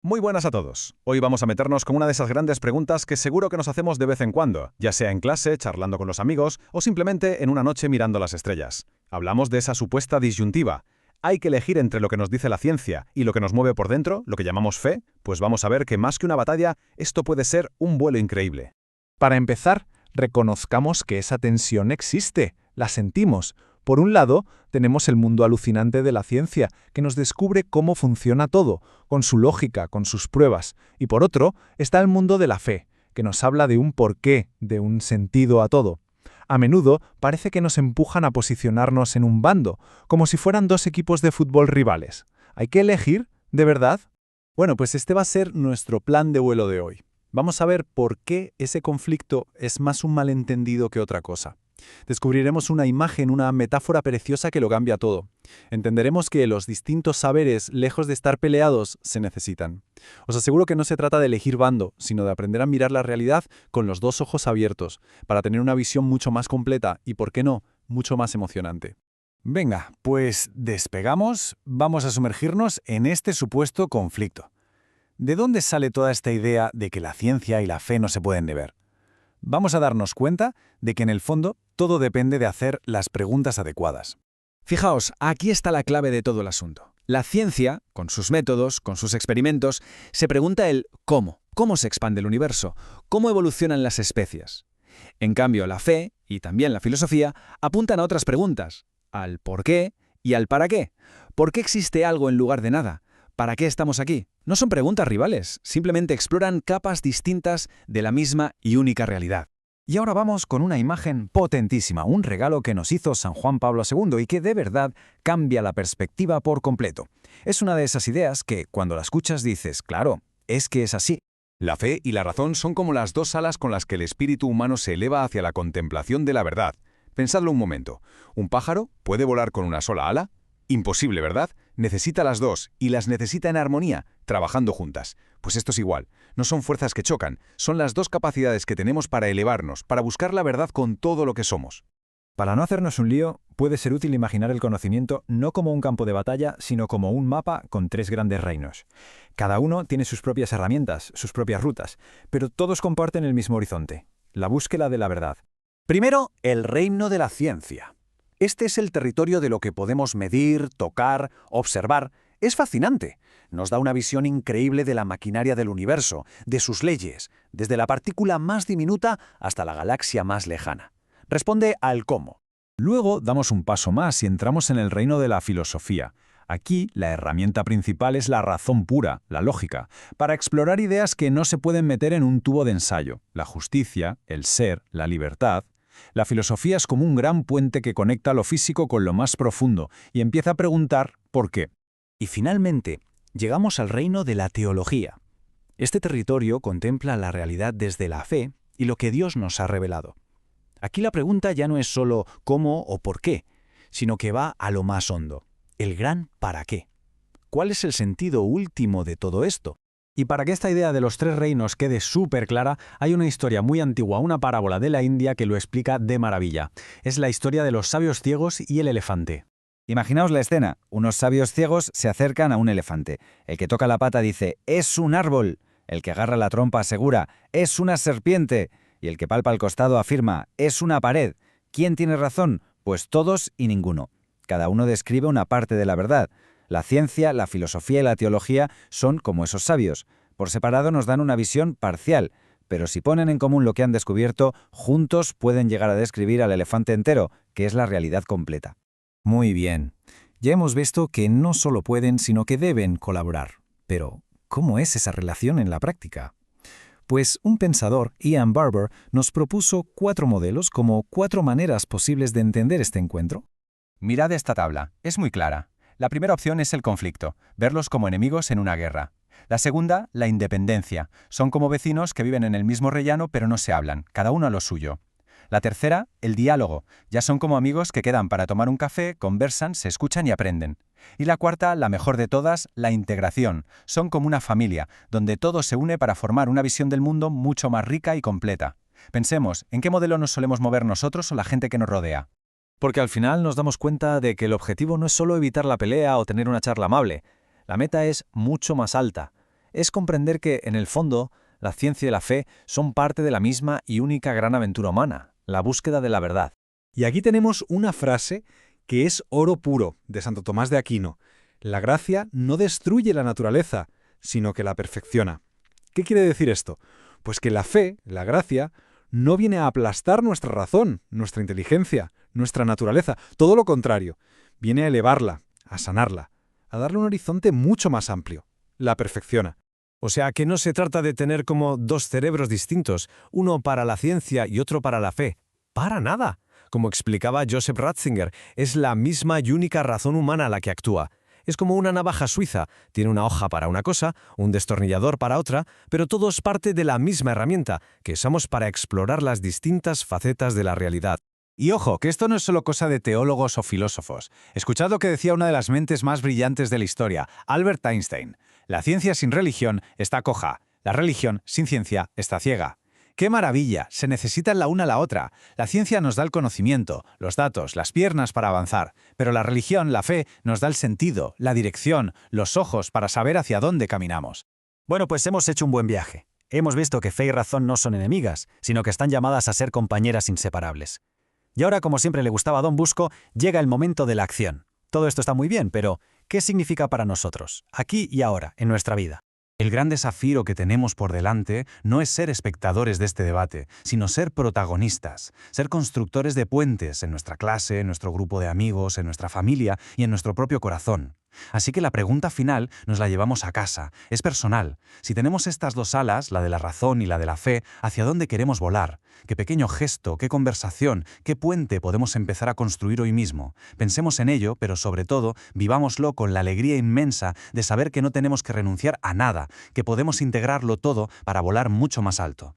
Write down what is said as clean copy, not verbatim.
Muy buenas a todos. Hoy vamos a meternos con una de esas grandes preguntas que seguro que nos hacemos de vez en cuando, ya sea en clase, charlando con los amigos o simplemente en una noche mirando las estrellas. Hablamos de esa supuesta disyuntiva. ¿Hay que elegir entre lo que nos dice la ciencia y lo que nos mueve por dentro, lo que llamamos fe? Pues vamos a ver que más que una batalla, esto puede ser un vuelo increíble. Para empezar, reconozcamos que esa tensión existe, la sentimos. Por un lado, tenemos el mundo alucinante de la ciencia, que nos descubre cómo funciona todo, con su lógica, con sus pruebas. Y por otro, está el mundo de la fe, que nos habla de un porqué, de un sentido a todo. A menudo parece que nos empujan a posicionarnos en un bando, como si fueran dos equipos de fútbol rivales. ¿Hay que elegir? ¿De verdad? Bueno, pues este va a ser nuestro plan de vuelo de hoy. Vamos a ver por qué ese conflicto es más un malentendido que otra cosa. Descubriremos una imagen, una metáfora preciosa que lo cambia todo. Entenderemos que los distintos saberes, lejos de estar peleados, se necesitan. Os aseguro que no se trata de elegir bando, sino de aprender a mirar la realidad con los dos ojos abiertos, para tener una visión mucho más completa y, ¿por qué no?, mucho más emocionante. Venga, pues despegamos, vamos a sumergirnos en este supuesto conflicto. ¿De dónde sale toda esta idea de que la ciencia y la fe no se pueden deber? Vamos a darnos cuenta de que en el fondo todo depende de hacer las preguntas adecuadas. Fijaos, aquí está la clave de todo el asunto. La ciencia, con sus métodos, con sus experimentos, se pregunta el cómo. ¿Cómo se expande el universo? ¿Cómo evolucionan las especies? En cambio, la fe, y también la filosofía, apuntan a otras preguntas, al por qué y al para qué. ¿Por qué existe algo en lugar de nada? ¿Para qué estamos aquí? No son preguntas rivales, simplemente exploran capas distintas de la misma y única realidad. Y ahora vamos con una imagen potentísima, un regalo que nos hizo San Juan Pablo II y que de verdad cambia la perspectiva por completo. Es una de esas ideas que, cuando la escuchas, dices, claro, es que es así. La fe y la razón son como las dos alas con las que el espíritu humano se eleva hacia la contemplación de la verdad. Pensadlo un momento. ¿Un pájaro puede volar con una sola ala? Imposible, ¿verdad? Necesita las dos, y las necesita en armonía, trabajando juntas. Pues esto es igual. No son fuerzas que chocan, son las dos capacidades que tenemos para elevarnos, para buscar la verdad con todo lo que somos. Para no hacernos un lío, puede ser útil imaginar el conocimiento no como un campo de batalla, sino como un mapa con tres grandes reinos. Cada uno tiene sus propias herramientas, sus propias rutas, pero todos comparten el mismo horizonte, la búsqueda de la verdad. Primero, el reino de la ciencia. Este es el territorio de lo que podemos medir, tocar, observar. Es fascinante. Nos da una visión increíble de la maquinaria del universo, de sus leyes, desde la partícula más diminuta hasta la galaxia más lejana. Responde al cómo. Luego damos un paso más y entramos en el reino de la filosofía. Aquí, la herramienta principal es la razón pura, la lógica, para explorar ideas que no se pueden meter en un tubo de ensayo. La justicia, el ser, la libertad. La filosofía es como un gran puente que conecta lo físico con lo más profundo y empieza a preguntar ¿por qué? Y finalmente, llegamos al reino de la teología. Este territorio contempla la realidad desde la fe y lo que Dios nos ha revelado. Aquí la pregunta ya no es solo cómo o por qué, sino que va a lo más hondo, el gran para qué. ¿Cuál es el sentido último de todo esto? Y para que esta idea de los tres reinos quede súper clara, hay una historia muy antigua, una parábola de la India que lo explica de maravilla. Es la historia de los sabios ciegos y el elefante. Imaginaos la escena. Unos sabios ciegos se acercan a un elefante. El que toca la pata dice, ¡es un árbol! El que agarra la trompa asegura, ¡es una serpiente! Y el que palpa el costado afirma, ¡es una pared! ¿Quién tiene razón? Pues todos y ninguno. Cada uno describe una parte de la verdad. La ciencia, la filosofía y la teología son como esos sabios. Por separado nos dan una visión parcial, pero si ponen en común lo que han descubierto, juntos pueden llegar a describir al elefante entero, que es la realidad completa. Muy bien. Ya hemos visto que no solo pueden, sino que deben colaborar. Pero, ¿cómo es esa relación en la práctica? Pues un pensador, Ian Barber, nos propuso 4 modelos como 4 maneras posibles de entender este encuentro. Mirad esta tabla, es muy clara. La primera opción es el conflicto, verlos como enemigos en una guerra. La segunda, la independencia. Son como vecinos que viven en el mismo rellano pero no se hablan, cada uno a lo suyo. La tercera, el diálogo. Ya son como amigos que quedan para tomar un café, conversan, se escuchan y aprenden. Y la cuarta, la mejor de todas, la integración. Son como una familia, donde todo se une para formar una visión del mundo mucho más rica y completa. Pensemos, ¿en qué modelo nos solemos mover nosotros o la gente que nos rodea? Porque al final nos damos cuenta de que el objetivo no es solo evitar la pelea o tener una charla amable. La meta es mucho más alta. es comprender que, en el fondo, la ciencia y la fe son parte de la misma y única gran aventura humana, la búsqueda de la verdad. Y aquí tenemos una frase que es oro puro, de Santo Tomás de Aquino. La gracia no destruye la naturaleza, sino que la perfecciona. ¿Qué quiere decir esto? Pues que la fe, la gracia, no viene a aplastar nuestra razón, nuestra inteligencia, nuestra naturaleza. Todo lo contrario, viene a elevarla, a sanarla, a darle un horizonte mucho más amplio. La perfecciona. O sea que no se trata de tener como dos cerebros distintos, uno para la ciencia y otro para la fe. ¡Para nada! Como explicaba Joseph Ratzinger, es la misma y única razón humana la que actúa. Es como una navaja suiza, tiene una hoja para una cosa, un destornillador para otra, pero todo es parte de la misma herramienta, que usamos para explorar las distintas facetas de la realidad. Y ojo, que esto no es solo cosa de teólogos o filósofos. Escuchad lo que decía una de las mentes más brillantes de la historia, Albert Einstein. La ciencia sin religión está coja. La religión sin ciencia está ciega. ¡Qué maravilla! Se necesitan la una a la otra. La ciencia nos da el conocimiento, los datos, las piernas para avanzar. Pero la religión, la fe, nos da el sentido, la dirección, los ojos para saber hacia dónde caminamos. Bueno, pues hemos hecho un buen viaje. Hemos visto que fe y razón no son enemigas, sino que están llamadas a ser compañeras inseparables. Y ahora, como siempre le gustaba a Don Busco, llega el momento de la acción. Todo esto está muy bien, pero ¿qué significa para nosotros, aquí y ahora, en nuestra vida? El gran desafío que tenemos por delante no es ser espectadores de este debate, sino ser protagonistas, ser constructores de puentes en nuestra clase, en nuestro grupo de amigos, en nuestra familia y en nuestro propio corazón. Así que la pregunta final nos la llevamos a casa, es personal. Si tenemos estas dos alas, la de la razón y la de la fe, ¿hacia dónde queremos volar? ¿Qué pequeño gesto, qué conversación, qué puente podemos empezar a construir hoy mismo? Pensemos en ello, pero sobre todo, vivámoslo con la alegría inmensa de saber que no tenemos que renunciar a nada, que podemos integrarlo todo para volar mucho más alto.